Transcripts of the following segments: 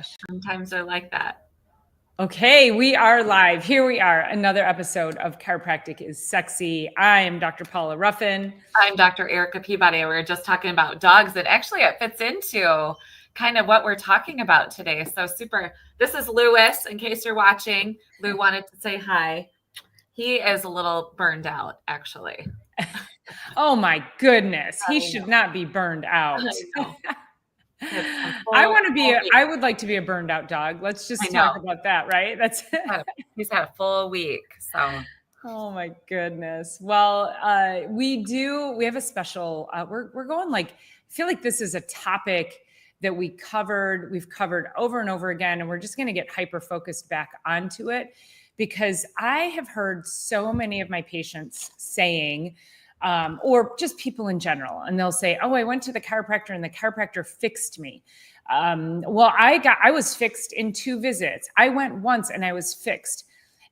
gosh. Sometimes they're like that. Okay, we are live. Here we are, another episode of Chiropractic is Sexy. I am Dr. Paula Ruffin. I'm Dr. Erica Peabody. We were just talking about dogs, and actually it fits into kind of what we're talking about today. So super. This is Lewis, in case you're watching. Lou wanted to say hi. He is a little burned out, actually. Oh my goodness. He should not be burned out. I would like to be a burned out dog. Let's just talk about that, right? He's had a full week. So oh my goodness. Well, we have a special, we're going I feel like this is a topic that we've covered over and over again, and we're just going to get hyper focused back onto it because I have heard so many of my patients saying, or just people in general, and they'll say, oh, I went to the chiropractor and the chiropractor fixed me. Well, I was fixed in 2 visits. I went once and I was fixed.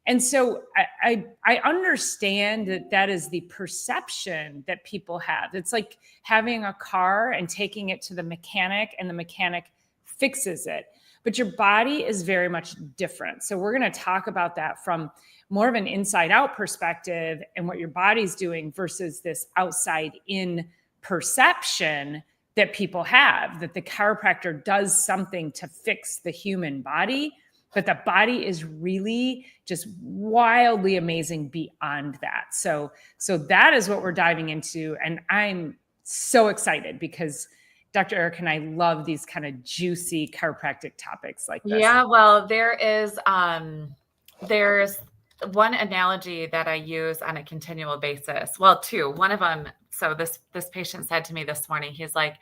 And so I understand that is the perception that people have. It's like having a car and taking it to the mechanic and the mechanic fixes it. But your body is very much different. So we're going to talk about that from more of an inside out perspective and what your body's doing versus this outside in perception that people have, that the chiropractor does something to fix the human body. But the body is really just wildly amazing beyond that. So that is what we're diving into. And I'm so excited because Dr. Eric and I love these kind of juicy chiropractic topics like this. Yeah, well, there's one analogy that I use on a continual basis. Well, 2. One of them, so this patient said to me this morning, he's like,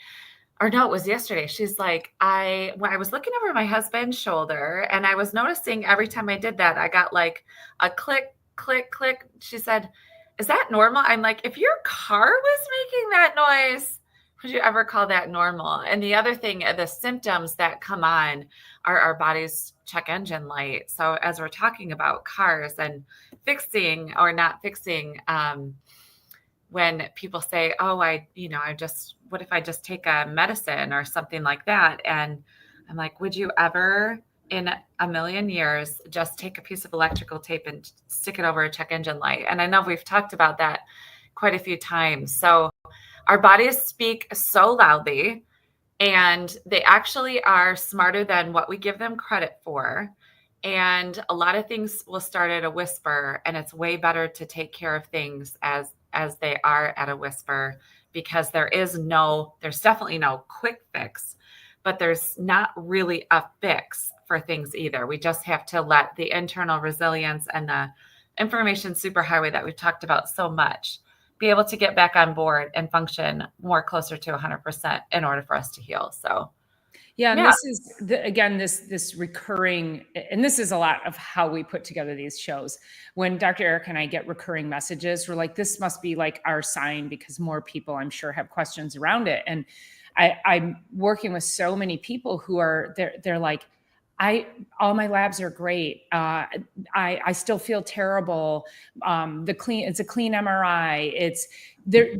or no, it was yesterday. She's like, I was looking over my husband's shoulder and I was noticing every time I did that, I got like a click, click, click. She said, is that normal? I'm like, if your car was making that noise, would you ever call that normal? And the other thing, the symptoms that come on are our body's check engine light. So as we're talking about cars and fixing or not fixing, when people say, oh, what if I just take a medicine or something like that? And I'm like, would you ever in a million years just take a piece of electrical tape and stick it over a check engine light? And I know we've talked about that quite a few times. So our bodies speak so loudly, and they actually are smarter than what we give them credit for. And a lot of things will start at a whisper, and it's way better to take care of things as they are at a whisper, because there's definitely no quick fix, but there's not really a fix for things either. We just have to let the internal resilience and the information superhighway that we've talked about so much be able to get back on board and function more closer to 100% in order for us to heal. So yeah. This is this recurring, and this is a lot of how we put together these shows. When Dr. Eric and I get recurring messages, we're like, this must be like our sign, because more people, I'm sure, have questions around it. And I'm working with so many people who are, they're like, all my labs are great. I still feel terrible. It's a clean MRI.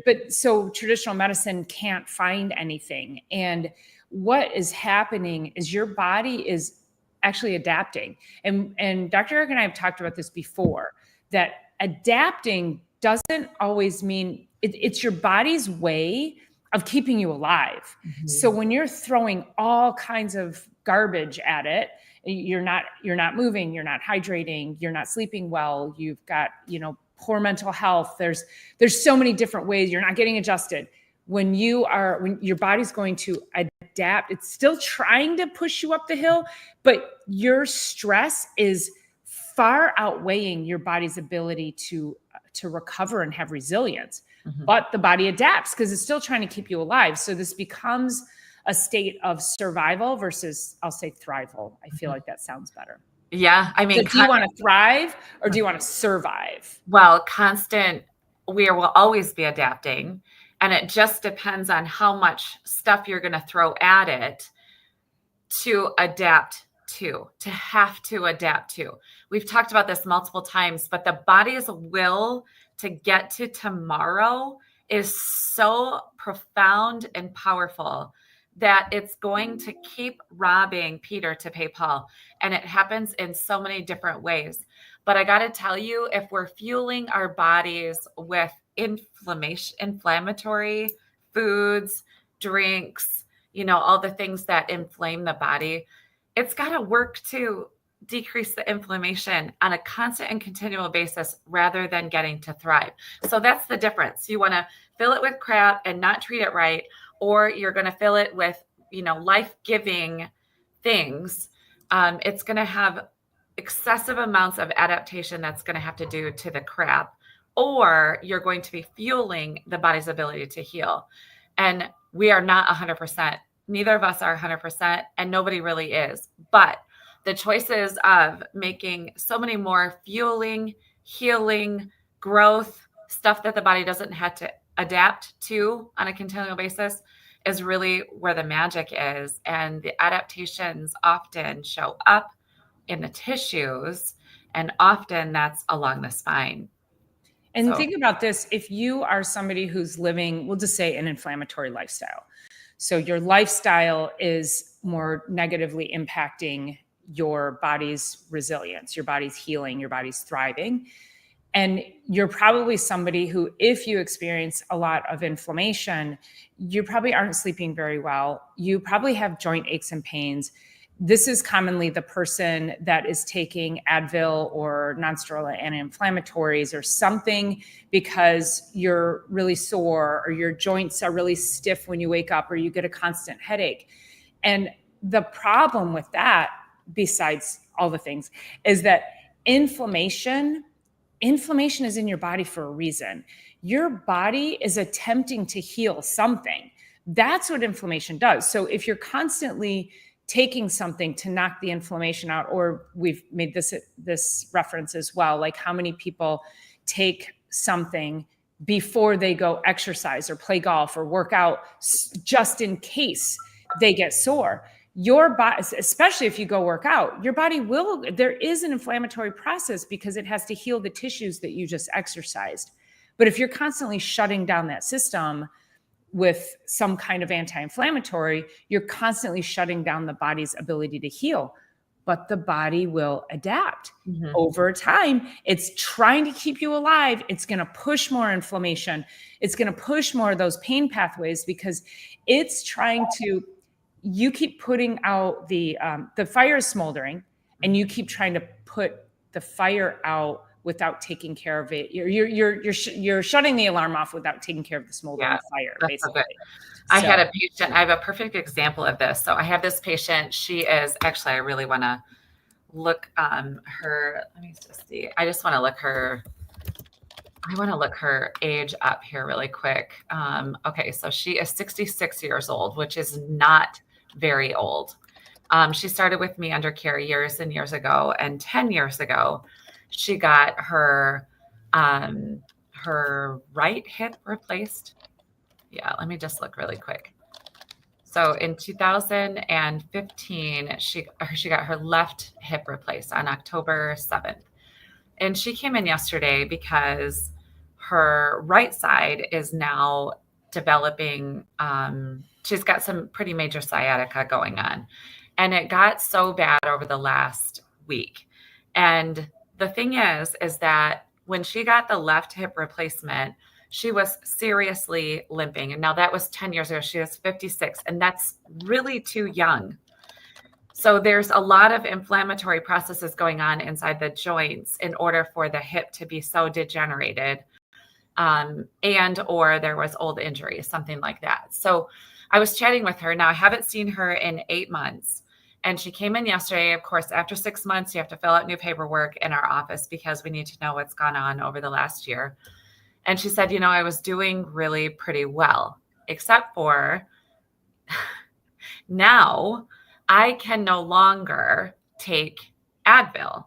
But so traditional medicine can't find anything. And what is happening is your body is actually adapting. And Dr. Eric and I have talked about this before, that adapting doesn't always mean it's your body's way of keeping you alive. Mm-hmm. So when you're throwing all kinds of garbage at it, you're not moving, you're not hydrating, you're not sleeping well, you've got, poor mental health. There's so many different ways you're not getting adjusted. When your body's going to adapt, it's still trying to push you up the hill, but your stress is far outweighing your body's ability to recover and have resilience. Mm-hmm. But the body adapts because it's still trying to keep you alive. So this becomes a state of survival versus, I'll say, thrival. I feel like that sounds better. Yeah. I mean, so do you want to thrive or do you want to survive? Well, we will always be adapting. And it just depends on how much stuff you're going to throw at it to adapt to have to adapt to. We've talked about this multiple times, but the body's will to get to tomorrow is so profound and powerful that it's going to keep robbing Peter to pay Paul. And it happens in so many different ways. But I got to tell you, if we're fueling our bodies with inflammatory foods, drinks, all the things that inflame the body, it's got to work to decrease the inflammation on a constant and continual basis rather than getting to thrive. So that's the difference. You want to fill it with crap and not treat it right, or you're going to fill it with, life-giving things. It's going to have excessive amounts of adaptation that's going to have to do to the crap, or you're going to be fueling the body's ability to heal. And we are not 100%. Neither of us are 100%, and nobody really is. But the choices of making so many more fueling, healing, growth, stuff that the body doesn't have to adapt to on a continual basis is really where the magic is. And the adaptations often show up in the tissues, and often that's along the spine. And think about this. If you are somebody who's living, we'll just say, an inflammatory lifestyle. So your lifestyle is more negatively impacting your body's resilience, your body's healing, your body's thriving. And you're probably somebody who, if you experience a lot of inflammation, you probably aren't sleeping very well. You probably have joint aches and pains. This is commonly the person that is taking Advil or nonsteroidal anti-inflammatories or something because you're really sore or your joints are really stiff when you wake up or you get a constant headache. And the problem with that, besides all the things, is that inflammation is in your body for a reason. Your body is attempting to heal something. That's what inflammation does. So if you're constantly taking something to knock the inflammation out, or we've made this reference as well, like how many people take something before they go exercise or play golf or work out just in case they get sore. Your body, especially if you go work out, your body there is an inflammatory process because it has to heal the tissues that you just exercised. But if you're constantly shutting down that system with some kind of anti-inflammatory, you're constantly shutting down the body's ability to heal. But the body will adapt over time. It's trying to keep you alive. It's going to push more inflammation. It's going to push more of those pain pathways because it's trying to. You keep putting out the fire is smoldering, and you keep trying to put the fire out without taking care of it. You're shutting the alarm off without taking care of the smoldering fire, basically. I had a patient. I have a perfect example of this. So I have this patient. She is actually. I really want to look her. Let me just see. I just want to look her. I want to look her age up here really quick. Okay, so she is 66 years old, which is not very old. She started with me under care years and years ago, and 10 years ago, she got her right hip replaced. Yeah, let me just look really quick. So in 2015, she got her left hip replaced on October 7th. And she came in yesterday because her right side is now developing. She's got some pretty major sciatica going on. And it got so bad over the last week. And the thing is that when she got the left hip replacement, she was seriously limping. And now that was 10 years ago. She was 56, and that's really too young. So there's a lot of inflammatory processes going on inside the joints in order for the hip to be so degenerated, and or there was old injury, something like that. So I was chatting with her. Now I haven't seen her in 8 months. And she came in yesterday. Of course, after 6 months, you have to fill out new paperwork in our office because we need to know what's gone on over the last year. And she said, I was doing really pretty well, except for now I can no longer take Advil.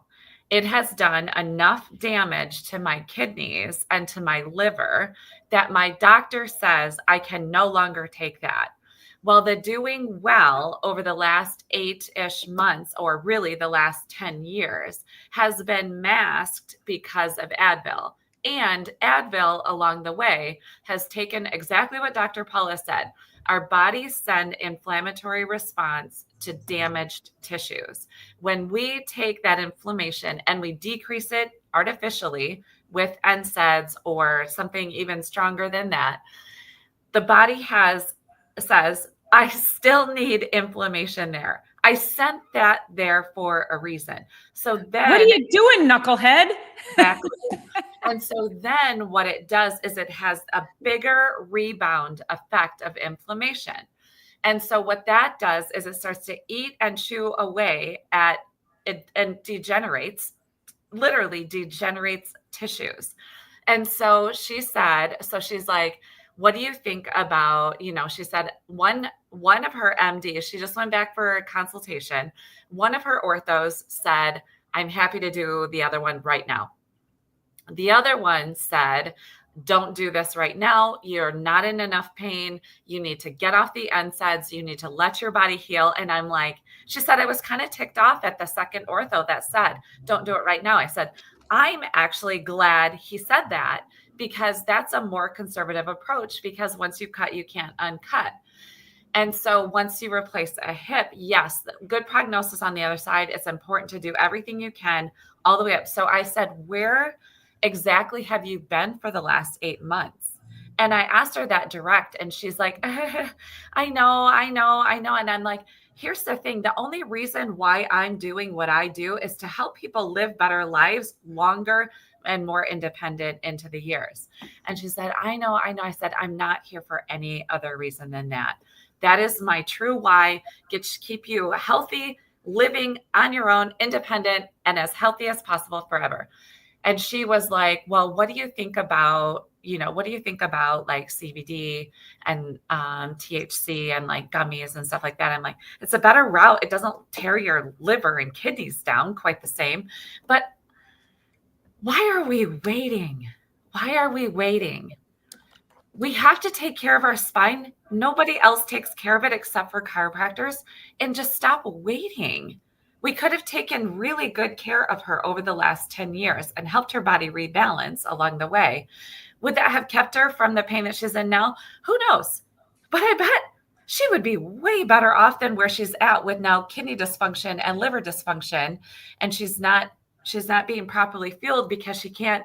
It has done enough damage to my kidneys and to my liver that my doctor says I can no longer take that. Well, the doing well over the last 8-ish months, or really the last 10 years, has been masked because of Advil. And Advil along the way has taken exactly what Dr. Paula said. Our bodies send inflammatory response to damaged tissues. When we take that inflammation and we decrease it artificially with NSAIDs or something even stronger than that, the body says, I still need inflammation there. I sent that there for a reason. So then what are you doing, knucklehead? exactly. And so then what it does is it has a bigger rebound effect of inflammation. And so what that does is it starts to eat and chew away at it and literally degenerates tissues. And so she's like, what do you think about, she said one of her MDs, she just went back for a consultation. One of her orthos said, I'm happy to do the other one right now. The other one said, don't do this right now. You're not in enough pain. You need to get off the NSAIDs. You need to let your body heal. And I'm like, she said, I was kind of ticked off at the second ortho that said, don't do it right now. I said, I'm actually glad he said that, because that's a more conservative approach, because once you cut, you can't uncut. And so once you replace a hip, yes, good prognosis on the other side. It's important to do everything you can all the way up. So I said, where exactly have you been for the last 8 months? And I asked her that direct, and she's like, I know. And I'm like, here's the thing. The only reason why I'm doing what I do is to help people live better lives longer and more independent into the years. And she said, I know. I said, I'm not here for any other reason than that. That is my true why, keep you healthy, living on your own, independent, and as healthy as possible forever. And she was like, well, what do you think about like CBD and THC and like gummies and stuff like that? I'm like, it's a better route. It doesn't tear your liver and kidneys down quite the same. But why are we waiting? We have to take care of our spine. Nobody else takes care of it except for chiropractors. And just stop waiting. We could have taken really good care of her over the last 10 years and helped her body rebalance along the way. Would that have kept her from the pain that she's in now? Who knows? But I bet she would be way better off than where she's at with now kidney dysfunction and liver dysfunction. And she's not being properly fueled because she can't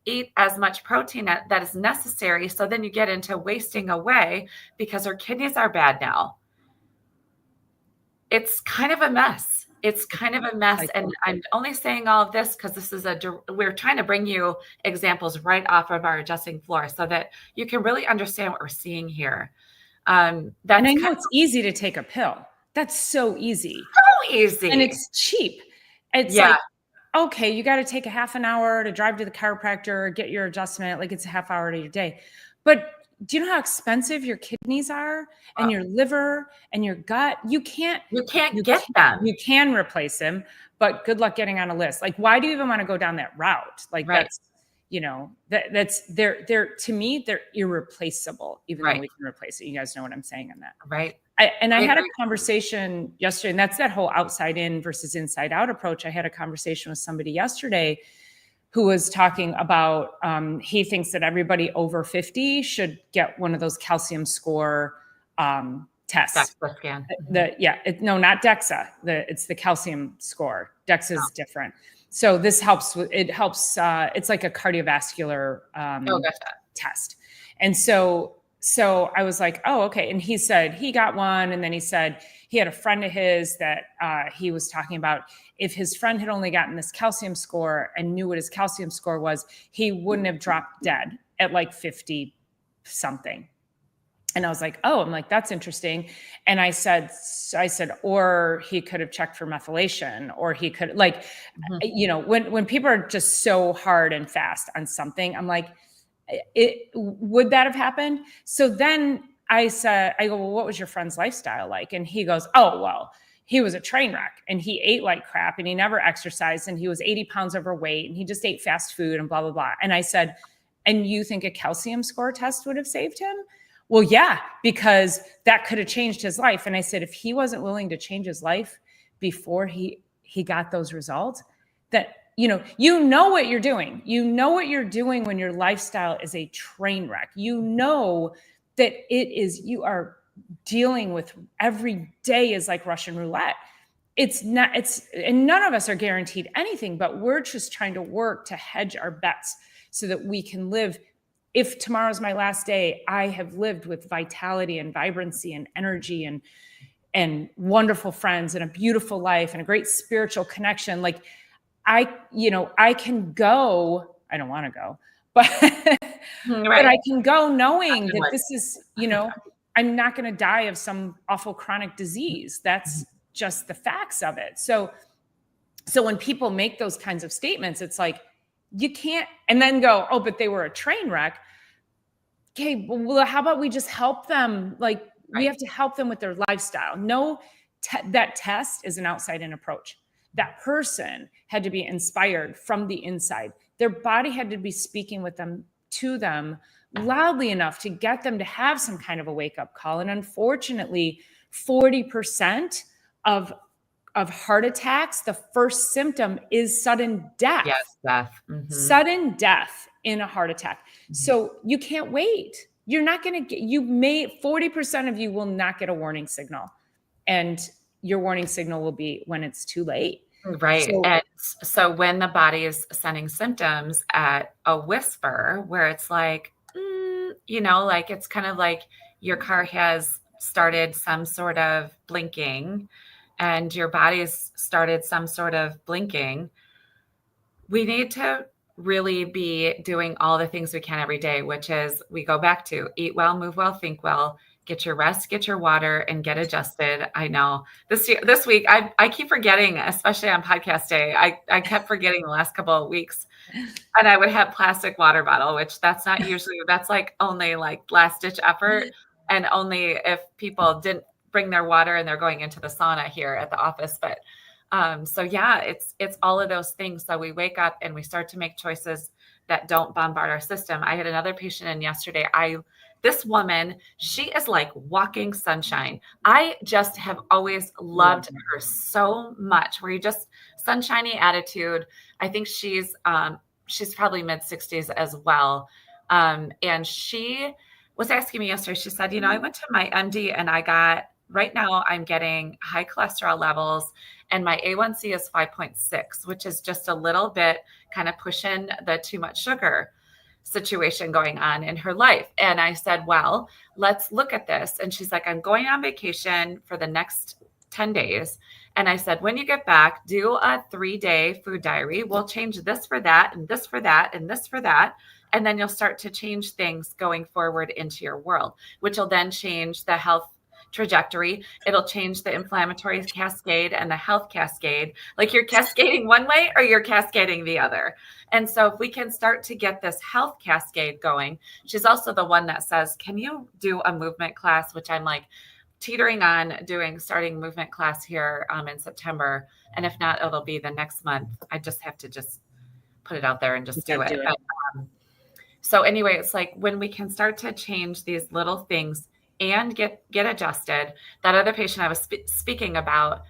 eat as much protein that is necessary. So then you get into wasting away because her kidneys are bad now. It's kind of a mess. And I'm only saying all of this because we're trying to bring you examples right off of our adjusting floor so that you can really understand what we're seeing here. And I know it's easy to take a pill. That's so easy. So easy. And it's cheap. It's like, okay, you got to take a half an hour to drive to the chiropractor, get your adjustment. Like it's a half hour to your day. But do you know how expensive your kidneys are and your liver and your gut? You can't get them. You can replace them, but good luck getting on a list. Like, why do you even want to go down that route? Like that's, they're to me, they're irreplaceable, even though we can replace it. You guys know what I'm saying on that. Right. I had a conversation yesterday, and that's that whole outside in versus inside out approach. I had a conversation with somebody yesterday who was talking about, he thinks that everybody over 50 should get one of those calcium score tests. DEXA scan. Not DEXA. It's the calcium score. DEXA is different. So this helps it's like a cardiovascular test. And so I was like, oh, okay. And he said he got one. And then he said he had a friend of his that he was talking about. If his friend had only gotten this calcium score and knew what his calcium score was, he wouldn't have dropped dead at like 50 something. And I was like, oh, I'm like, that's interesting. And I said, or he could have checked for methylation, or he could when people are just so hard and fast on something, I'm like, would that have happened? So then I go, well, what was your friend's lifestyle like? And he goes, oh, well, he was a train wreck and he ate like crap and he never exercised and he was 80 pounds overweight and he just ate fast food and blah, blah, blah. And I said, and you think a calcium score test would have saved him? Well, yeah, because that could have changed his life. And I said, if he wasn't willing to change his life before he got those results, that, you know what you're doing. You know what you're doing when your lifestyle is a train wreck. You know that you are dealing with every day is like Russian roulette. And none of us are guaranteed anything, but we're just trying to work to hedge our bets so that we can live. If tomorrow's my last day, I have lived with vitality and vibrancy and energy and wonderful friends and a beautiful life and a great spiritual connection. Like I can go, I don't want to go, but, but I can go knowing that this is, I'm not going to die of some awful chronic disease. That's just the facts of it. So when people make those kinds of statements, it's like, you can't, and then go, oh, but they were a train wreck. Okay, well, how about we just help them? Like, we have to help them with their lifestyle. No, that test is an outside-in approach. That person had to be inspired from the inside. Their body had to be speaking to them loudly enough to get them to have some kind of a wake-up call. And unfortunately, 40% of heart attacks, the first symptom is sudden death. Yes, death. Sudden death in a heart attack. So you can't wait. You're not going to get, 40% of you will not get a warning signal. And your warning signal will be when it's too late. Right. And so when the body is sending symptoms at a whisper where it's like, like it's kind of like your car has started some sort of blinking and your body's started some sort of blinking, we need to really be doing all the things we can every day, which is we go back to eat well, move well, think well, get your rest, get your water, and get adjusted. I know this week, I keep forgetting, especially on podcast day, I kept forgetting the last couple of weeks. And I would have plastic water bottle, which that's like only like last ditch effort. And only if people didn't bring their water and they're going into the sauna here at the office. But so yeah, it's all of those things. So we wake up and we start to make choices that don't bombard our system. I had another patient in yesterday. This woman, she is like walking sunshine. I just have always loved her so much, where you just sunshiny attitude. I think she's probably mid-60s as well. And she was asking me yesterday, she said, I went to my MD and right now I'm getting high cholesterol levels and my A1C is 5.6, which is just a little bit kind of pushing the too much sugar situation going on in her life. And I said, well, let's look at this. And she's like, I'm going on vacation for the next 10 days. And I said, when you get back, do a 3-day food diary. We'll change this for that and this for that and this for that. And then you'll start to change things going forward into your world, which will then change the health trajectory. It'll change the inflammatory cascade and the health cascade. Like you're cascading one way or you're cascading the other. And so if we can start to get this health cascade going, she's also the one that says, can you do a movement class, which I'm like teetering on starting movement class here in September. And if not, it'll be the next month. I just have to put it out there and just do it. But, so anyway, it's like when we can start to change these little things and get adjusted. That other patient I was speaking about,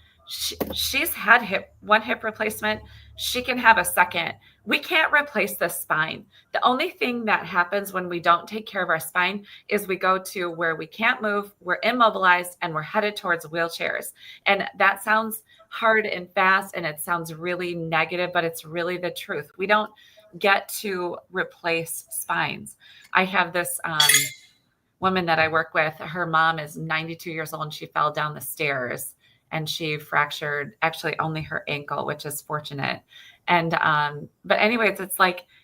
she's had one hip replacement. She can have a second. We can't replace the spine. The only thing that happens when we don't take care of our spine is we go to where we can't move, we're immobilized, and we're headed towards wheelchairs. And that sounds hard and fast, and it sounds really negative, but it's really the truth. We don't get to replace spines. I have this woman that I work with, her mom is 92 years old and she fell down the stairs and she fractured actually only her ankle, which is fortunate. And, but anyways,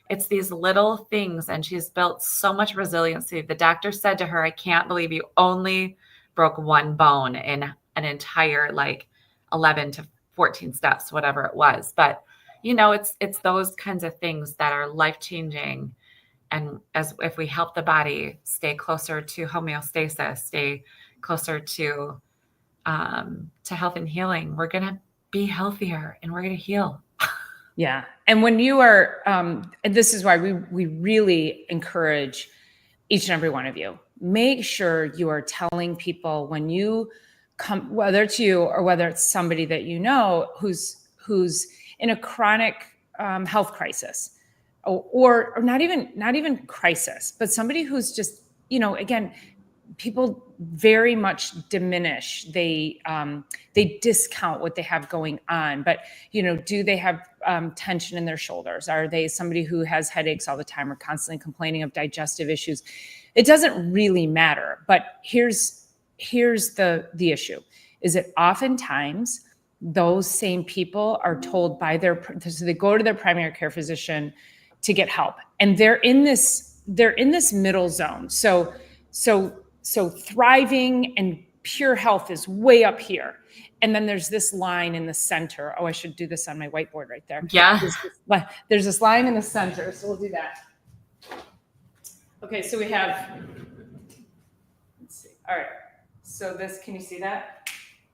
it's these little things and she's built so much resiliency. The doctor said to her, I can't believe you only broke one bone in an entire 11 to 14 steps, whatever it was. But, it's those kinds of things that are life-changing. And if we help the body stay closer to homeostasis, stay closer to health and healing, we're going to be healthier and we're going to heal. Yeah. And when you are, and this is why we really encourage each and every one of you, make sure you are telling people when you come, whether it's you or whether it's somebody that who's in a chronic health crisis, or not even crisis, but somebody who's just, again, people very much diminish. They discount what they have going on. But do they have tension in their shoulders? Are they somebody who has headaches all the time or constantly complaining of digestive issues? It doesn't really matter. But here's the issue: is that oftentimes those same people are told by so they go to their primary care physician to get help, and they're in this middle zone. So thriving and pure health is way up here. And then there's this line in the center. Oh, I should do this on my whiteboard right there. Yeah. There's this line in the center. So we'll do that. Okay, so we have, let's see. All right. So this, can you see that?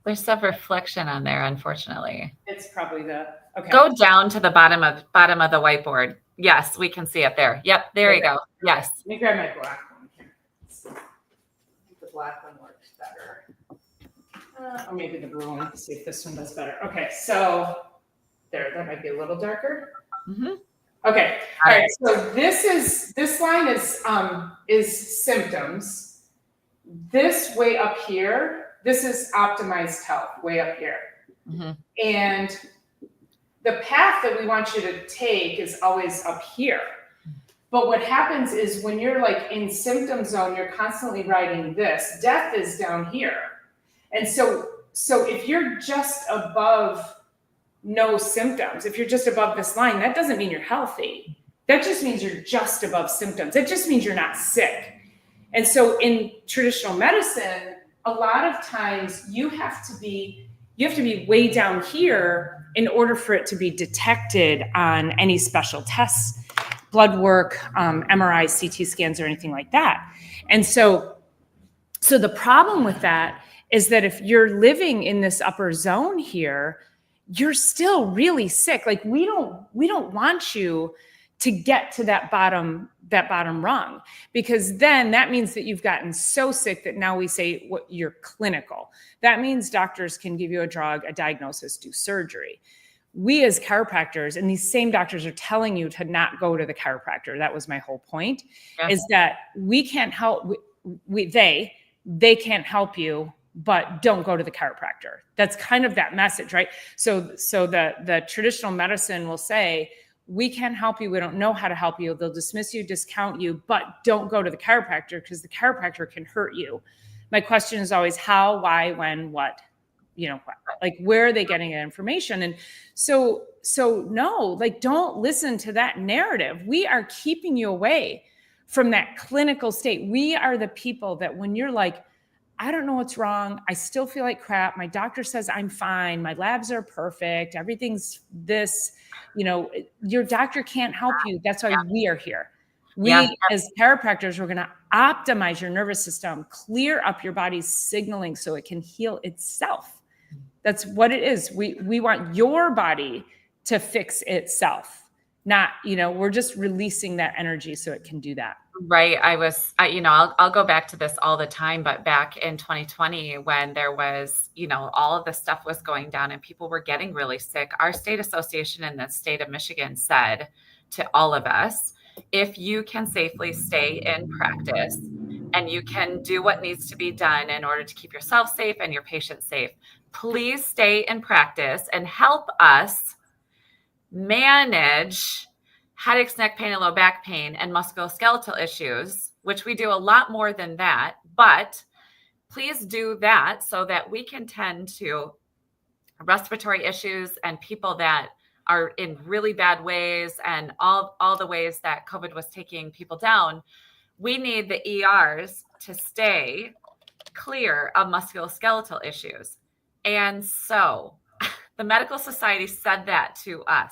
There's some reflection on there, unfortunately. It's probably okay. Go down to the bottom of the whiteboard. Yes, we can see it there. Yep, there you go. Yes. Let me grab my black one here. The black one works better. Or maybe the blue one. Let's see if this one does better. Okay, so there, that might be a little darker. Mm-hmm. Okay. All right. So this line is symptoms. This way up here, this is optimized health way up here. Mm-hmm. And the path that we want you to take is always up here. But what happens is when you're like in symptom zone, you're constantly writing this. Death is down here. And so if you're just above no symptoms, if you're just above this line, that doesn't mean you're healthy. That just means you're just above symptoms. It just means you're not sick. And so in traditional medicine, a lot of times you have to be way down here in order for it to be detected on any special tests, blood work, MRIs, CT scans, or anything like that. And so the problem with that is that if you're living in this upper zone here, you're still really sick. Like we don't want you to get to that bottom rung, because then that means that you've gotten so sick that now we say what you're clinical. That means doctors can give you a drug, a diagnosis, do surgery. We as chiropractors, and these same doctors are telling you to not go to the chiropractor. That was my whole point, is that we can't help. They can't help you, but don't go to the chiropractor. That's kind of that message, right? So the traditional medicine will say, we can't help you. We don't know how to help you. They'll dismiss you, discount you, but don't go to the chiropractor because the chiropractor can hurt you. My question is always how, why, when, what, like where are they getting that information? And so no, like don't listen to that narrative. We are keeping you away from that clinical state. We are the people that when you're like, I don't know what's wrong. I still feel like crap. My doctor says I'm fine. My labs are perfect. Everything's this, your doctor can't help you. That's why we are here. We as chiropractors, we're going to optimize your nervous system, clear up your body's signaling so it can heal itself. That's what it is. We want your body to fix itself, not, we're just releasing that energy so it can do that. Right. I'll go back to this all the time, but back in 2020, when there was, all of this stuff was going down and people were getting really sick, our state association in the state of Michigan said to all of us, if you can safely stay in practice and you can do what needs to be done in order to keep yourself safe and your patients safe, please stay in practice and help us manage headaches, neck pain, and low back pain, and musculoskeletal issues, which we do a lot more than that. But please do that so that we can tend to respiratory issues and people that are in really bad ways and all the ways that COVID was taking people down. We need the ERs to stay clear of musculoskeletal issues. And so the Medical Society said that to us.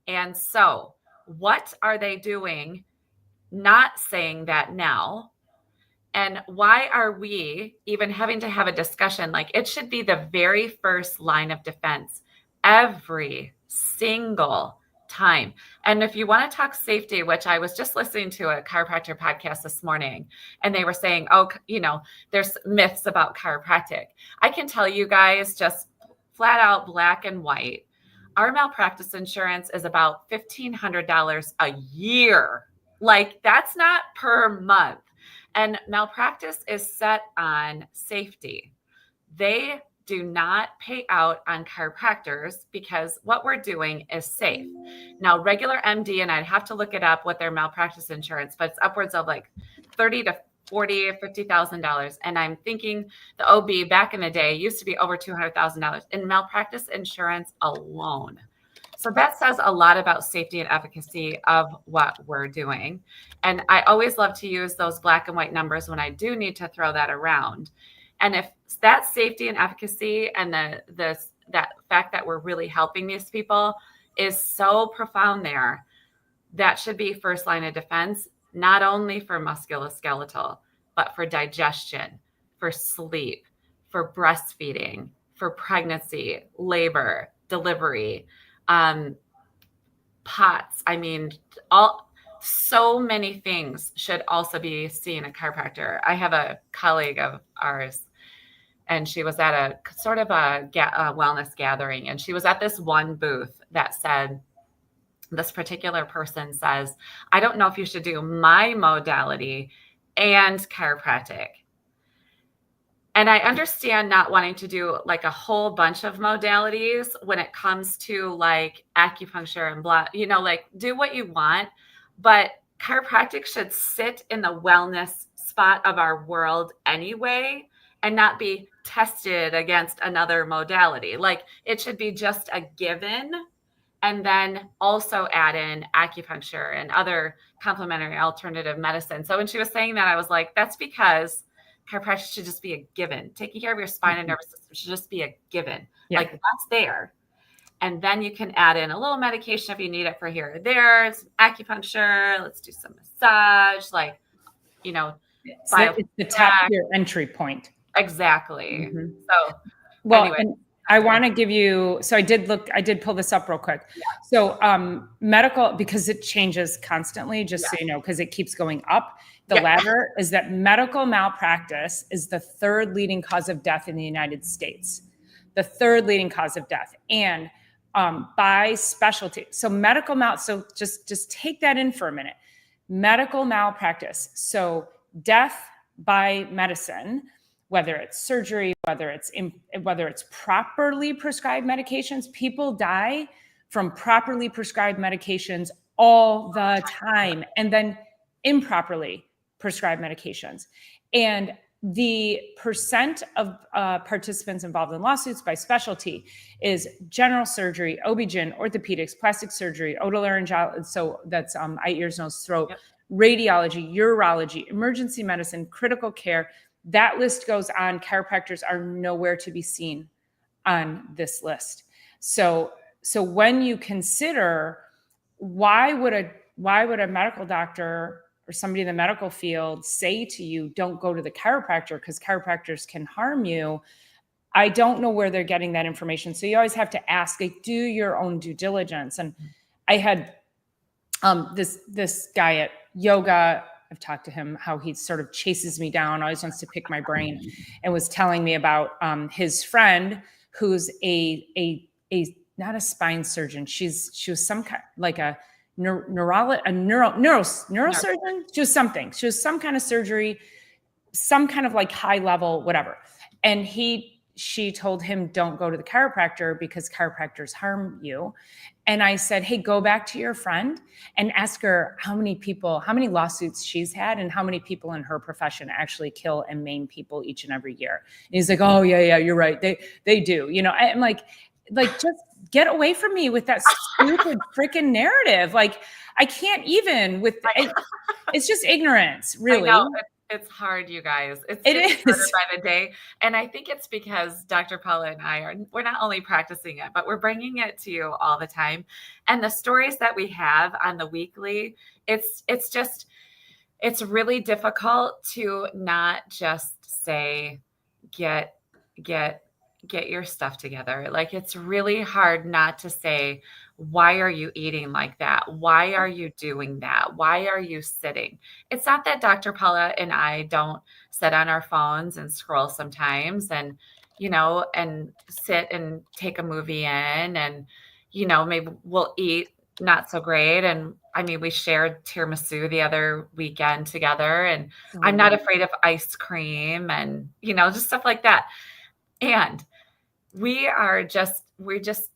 And so what are they doing not saying that now? And why are we even having to have a discussion? Like it should be the very first line of defense every single time. And if you want to talk safety, which I was just listening to a chiropractor podcast this morning, and they were saying, there's myths about chiropractic. I can tell you guys just flat out black and white. Our malpractice insurance is about $1,500 a year. Like that's not per month. And malpractice is set on safety. They do not pay out on chiropractors because what we're doing is safe. Now, regular MD, and I'd have to look it up what their malpractice insurance, but it's upwards of like 30 to 40 or $50,000. And I'm thinking the OB back in the day used to be over $200,000 in malpractice insurance alone. So that says a lot about safety and efficacy of what we're doing. And I always love to use those black and white numbers when I do need to throw that around. And if that safety and efficacy and that fact that we're really helping these people is so profound there, that should be first line of defense, not only for musculoskeletal, but for digestion, for sleep, for breastfeeding, for pregnancy, labor, delivery, POTS. I mean, so many things should also be seeing a chiropractor. I have a colleague of ours, and she was at a sort of a wellness gathering, and she was at this one booth that said, this particular person says, I don't know if you should do my modality and chiropractic. And I understand not wanting to do like a whole bunch of modalities when it comes to like acupuncture and blah, like do what you want, but chiropractic should sit in the wellness spot of our world anyway and not be tested against another modality. Like it should be just a given, and then also add in acupuncture and other complementary alternative medicine. So when she was saying that, I was like, that's because chiropractic should just be a given. Taking care of your spine and nervous system should just be a given. Yeah. Like that's there. And then you can add in a little medication if you need it for here or there, some acupuncture, let's do some massage, like, it's the top of your entry point. Exactly. Mm-hmm. So, well, anyway. And I want to give you, so I did pull this up real quick. Yeah. So medical, because it changes constantly, just so you know, because it keeps going up. The ladder is that medical malpractice is the third leading cause of death in the United States. The third leading cause of death. And by specialty. So so just take that in for a minute. Medical malpractice. So death by medicine, whether it's surgery, whether it's properly prescribed medications. People die from properly prescribed medications all the time, and then improperly prescribed medications. And the percent of participants involved in lawsuits by specialty is general surgery, OB-GYN, orthopedics, plastic surgery, otolaryngology, so that's eye, ears, nose, throat, radiology, urology, emergency medicine, critical care. That list goes on. Chiropractors are nowhere to be seen on this list. So when you consider why would a medical doctor or somebody in the medical field say to you, don't go to the chiropractor because chiropractors can harm you, I don't know where they're getting that information. So you always have to ask, like, do your own due diligence. And I had this guy at yoga, I've talked to him, how he sort of chases me down, always wants to pick my brain, and was telling me about his friend who's a not a spine surgeon. She was some kind, like a neurosurgeon. She was something. She was some kind of surgery, some kind of like high level, whatever. And she told him, don't go to the chiropractor because chiropractors harm you. And I said, hey, go back to your friend and ask her how many lawsuits she's had and how many people in her profession actually kill and maim people each and every year. And he's like, oh yeah, you're right. They do. I'm like just get away from me with that stupid freaking narrative. Like I can't even with it's just ignorance, really. I know. It's hard, you guys. It is harder by the day. And I think it's because Dr. Paula and we're not only practicing it, but we're bringing it to you all the time. And the stories that we have on the weekly, it's really difficult to not just say, get your stuff together. Like it's really hard not to say, why are you eating like that? Why are you doing that? Why are you sitting? It's not that Dr. Paula and I don't sit on our phones and scroll sometimes and, and sit and take a movie in and, maybe we'll eat not so great. And I mean, we shared tiramisu the other weekend together, and I'm not afraid of ice cream and, just stuff like that. And we just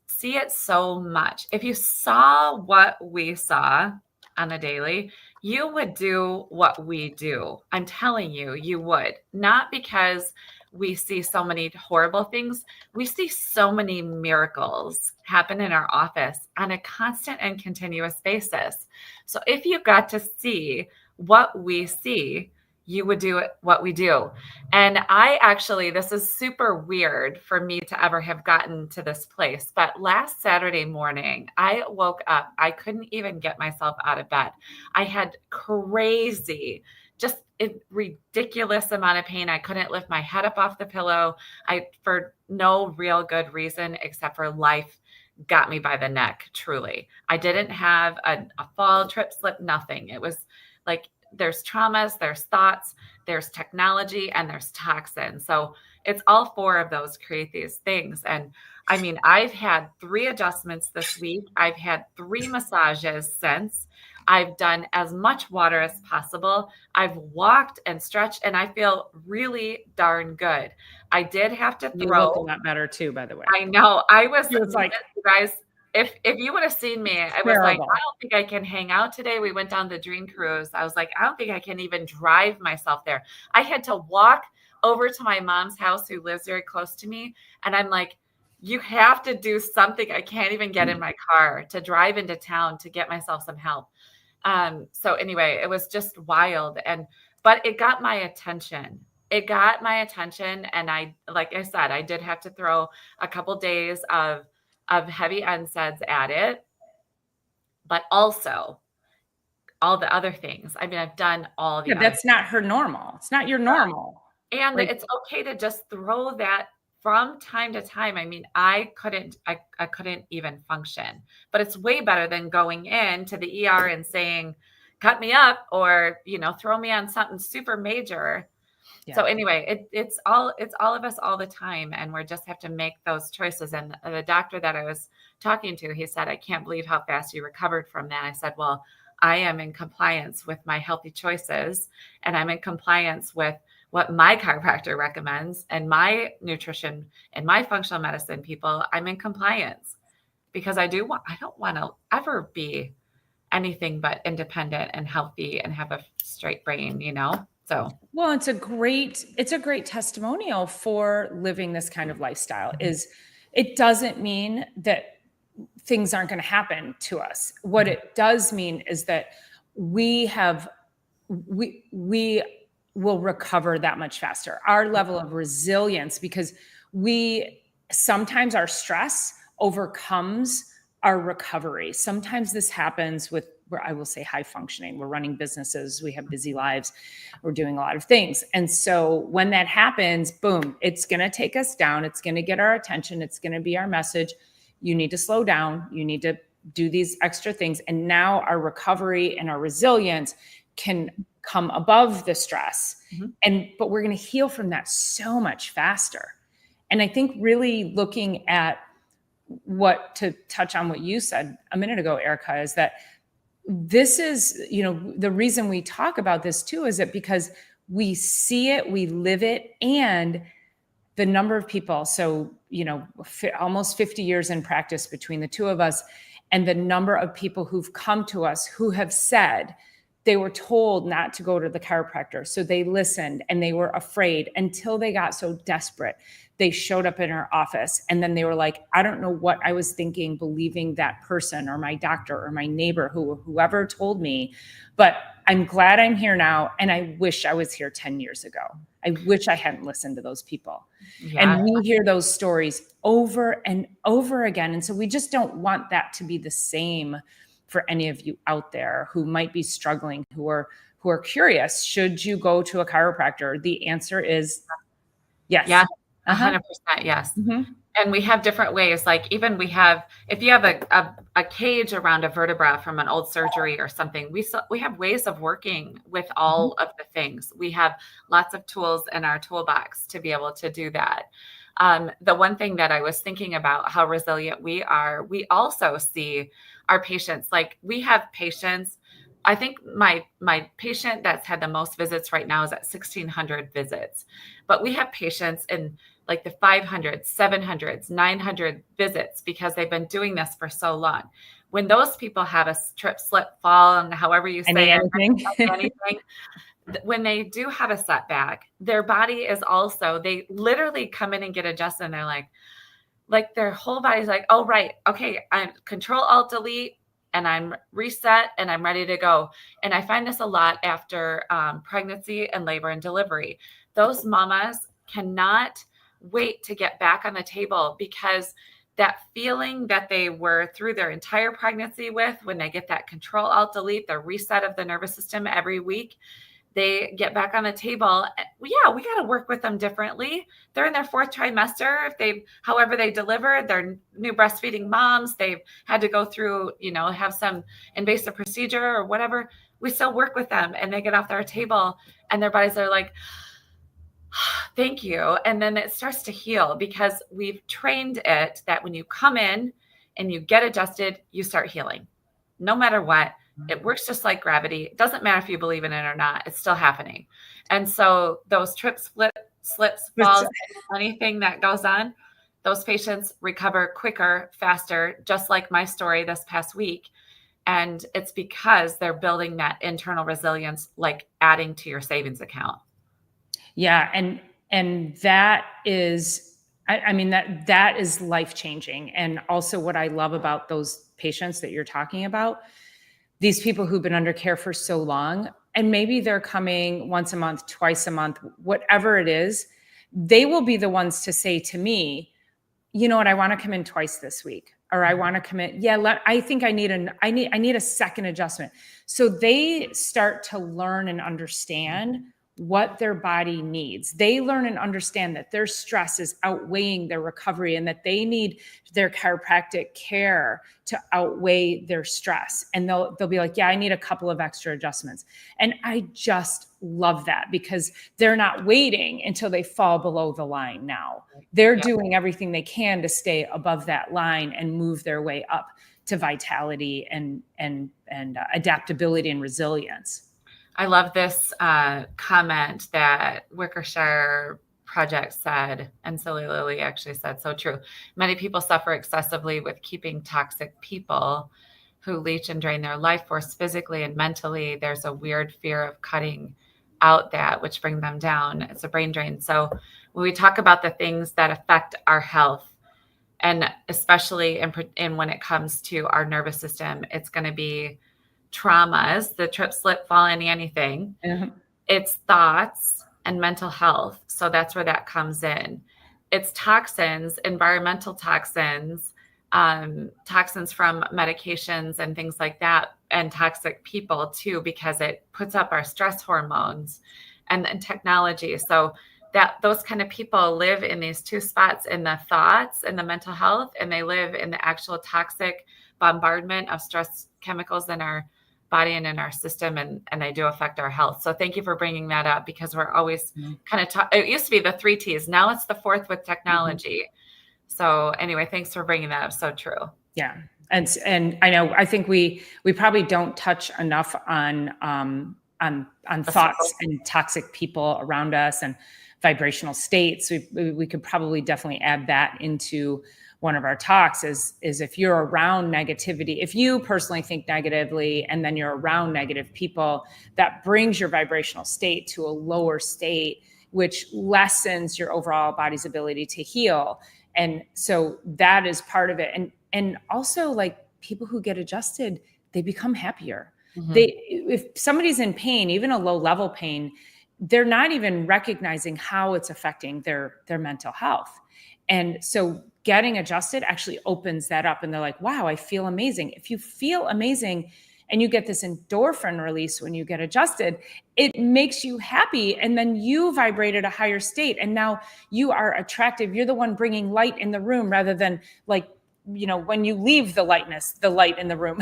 see it so much. If you saw what we saw on a daily, you would do what we do. I'm telling you, you would. Not because we see so many horrible things. We see so many miracles happen in our office on a constant and continuous basis. So if you got to see what we see, you would do what we do. And this is super weird for me to ever have gotten to this place. But last Saturday morning, I woke up. I couldn't even get myself out of bed. I had just a ridiculous amount of pain. I couldn't lift my head up off the pillow. For no real good reason, except for life got me by the neck, truly. I didn't have a fall, trip, slip, nothing. It was like, there's traumas, there's thoughts, there's technology, and there's toxins. So it's all four of those create these things. And I mean, I've had 3 adjustments this week. I've had 3 massages since. I've done as much water as possible. I've walked and stretched, and I feel really darn good. I did have to You look a lot better too, by the way. I know. I was like, you guys, if you would have seen me, I was like, I don't think I can hang out today. We went down the Dream Cruise. I was like, I don't think I can even drive myself there. I had to walk over to my mom's house, who lives very close to me. And I'm like, you have to do something. I can't even get in my car to drive into town to get myself some help. So anyway, it was just wild. But it got my attention. It got my attention. And like I said, I did have to throw a couple days of heavy NSAIDs at it, but also all the other things. I mean, I've done all the that's not her normal. It's not your normal. And it's okay to just throw that from time to time. I mean, I couldn't even function, but it's way better than going into the ER and saying, cut me up, or, throw me on something super major. Yeah. So anyway, it's all of us all the time. And we just have to make those choices. And the doctor that I was talking to, he said, I can't believe how fast you recovered from that. I said, well, I am in compliance with my healthy choices, and I'm in compliance with what my chiropractor recommends, and my nutrition and my functional medicine people. I'm in compliance because I don't want to ever be anything but independent and healthy and have a straight brain, So, well, it's a great testimonial for living this kind of lifestyle. Is it doesn't mean that things aren't going to happen to us. What it does mean is that we will recover that much faster. Our level of resilience, because sometimes our stress overcomes our recovery. Sometimes this happens with, where I will say, high functioning. We're running businesses, we have busy lives, we're doing a lot of things. And so when that happens, boom, it's going to take us down. It's going to get our attention. It's going to be our message. You need to slow down. You need to do these extra things. And now our recovery and our resilience can come above the stress. But we're going to heal from that so much faster. And I think really looking at to touch on what you said a minute ago, Erica, is that this is, the reason we talk about this too, is that because we see it, we live it, and the number of people, so, almost 50 years in practice between the two of us, and the number of people who've come to us who have said they were told not to go to the chiropractor. So they listened and they were afraid until they got so desperate. They showed up in our office, and then they were like, I don't know what I was thinking, believing that person or my doctor or my neighbor, whoever told me, but I'm glad I'm here now. And I wish I was here 10 years ago. I wish I hadn't listened to those people. Yeah. And we hear those stories over and over again. And so we just don't want that to be the same for any of you out there who might be struggling, who are curious. Should you go to a chiropractor? The answer is yes. Yeah. 100% yes. Mm-hmm. And we have different ways. Like even if you have a cage around a vertebra from an old surgery or something, we have ways of working with all of the things. We have lots of tools in our toolbox to be able to do that. The one thing that I was thinking about how resilient we are, we also see our patients. Like we have patients, I think my patient that's had the most visits right now is at 1,600 visits, but we have patients in like the 500, 700s, 900 visits because they've been doing this for so long. When those people have a trip, slip, fall, and however you say anything, when they do have a setback, their body is also, they literally come in and get adjusted and they're like their whole body's like, oh, right. Okay. I'm Control Alt Delete and I'm reset and I'm ready to go. And I find this a lot after pregnancy and labor and delivery. Those mamas cannot wait to get back on the table because that feeling that they were through their entire pregnancy with, when they get that Control Alt Delete, the reset of the nervous system every week, they get back on the table. Yeah, we got to work with them differently. They're in their 4th trimester. If however they delivered, they're new breastfeeding moms, they've had to go through, have some invasive procedure or whatever. We still work with them and they get off their table and their bodies are like, thank you. And then it starts to heal because we've trained it that when you come in and you get adjusted, you start healing. No matter what, it works just like gravity. It doesn't matter if you believe in it or not, it's still happening. And so those trips, slips, falls, anything that goes on, those patients recover quicker, faster, just like my story this past week. And it's because they're building that internal resilience, like adding to your savings account. Yeah. And that is, I mean, that is life-changing. And also what I love about those patients that you're talking about, these people who've been under care for so long, and maybe they're coming once a month, twice a month, whatever it is, they will be the ones to say to me, you know what, I want to come in twice this week, or I want to come in. Yeah, I think I need a second adjustment. So they start to learn and understand what their body needs. They learn and understand that their stress is outweighing their recovery and that they need their chiropractic care to outweigh their stress. And they'll be like, yeah, I need a couple of extra adjustments. And I just love that because they're not waiting until they fall below the line now. They're doing everything they can to stay above that line and move their way up to vitality and adaptability and resilience. I love this comment that Wickershire Project said, and Silly Lily actually said, so true. Many people suffer excessively with keeping toxic people who leach and drain their life force physically and mentally. There's a weird fear of cutting out that, which bring them down. It's a brain drain. So when we talk about the things that affect our health, and especially in when it comes to our nervous system, it's going to be traumas, the trip, slip, fall, anything. Uh-huh. It's thoughts and mental health. So that's where that comes in. It's toxins, environmental toxins, toxins from medications and things like that, and toxic people too, because it puts up our stress hormones and technology. So that those kind of people live in these two spots, in the thoughts and the mental health, and they live in the actual toxic bombardment of stress chemicals in our body and in our system, and they do affect our health. So thank you for bringing that up, because we're always kind of it used to be the 3 T's. Now it's the 4th with technology. So anyway, thanks for bringing that up. So true. Yeah. And I know, I think we probably don't touch enough on thoughts and toxic people around us and vibrational states. We could probably definitely add that into one of our talks is if you're around negativity, if you personally think negatively and then you're around negative people, that brings your vibrational state to a lower state, which lessens your overall body's ability to heal. And so that is part of it. And also, like, people who get adjusted, they become happier. If somebody's in pain, even a low level pain, they're not even recognizing how it's affecting their mental health. And so getting adjusted actually opens that up, and they're like, wow, I feel amazing. If you feel amazing and you get this endorphin release when you get adjusted, it makes you happy. And then you vibrate at a higher state. And now you are attractive. You're the one bringing light in the room, rather than, like, when you leave the light in the room.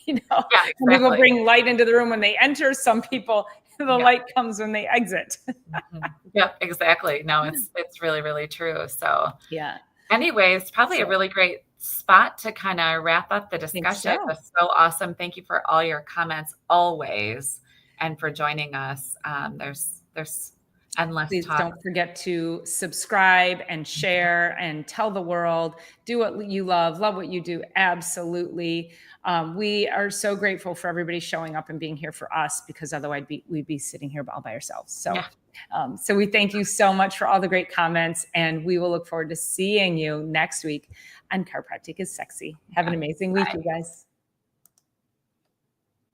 Yeah, exactly. Some people bring light into the room when they enter. Some people The Yeah. light comes when they exit. Mhm. Yep, exactly. No, it's really, really true. So Yeah. anyways, probably a So really great spot to kind of wrap up the I think discussion. It so. was so awesome. Thank you for all your comments always and for joining us. There's endless Please talk. don't forget to subscribe and share and tell the world, do what you love what you do. Absolutely. We are so grateful for everybody showing up and being here for us, because otherwise we'd be sitting here all by ourselves. So, Yeah. so we thank you so much for all the great comments, and we will look forward to seeing you next week on Chiropractic is Sexy. Have an amazing week, you guys.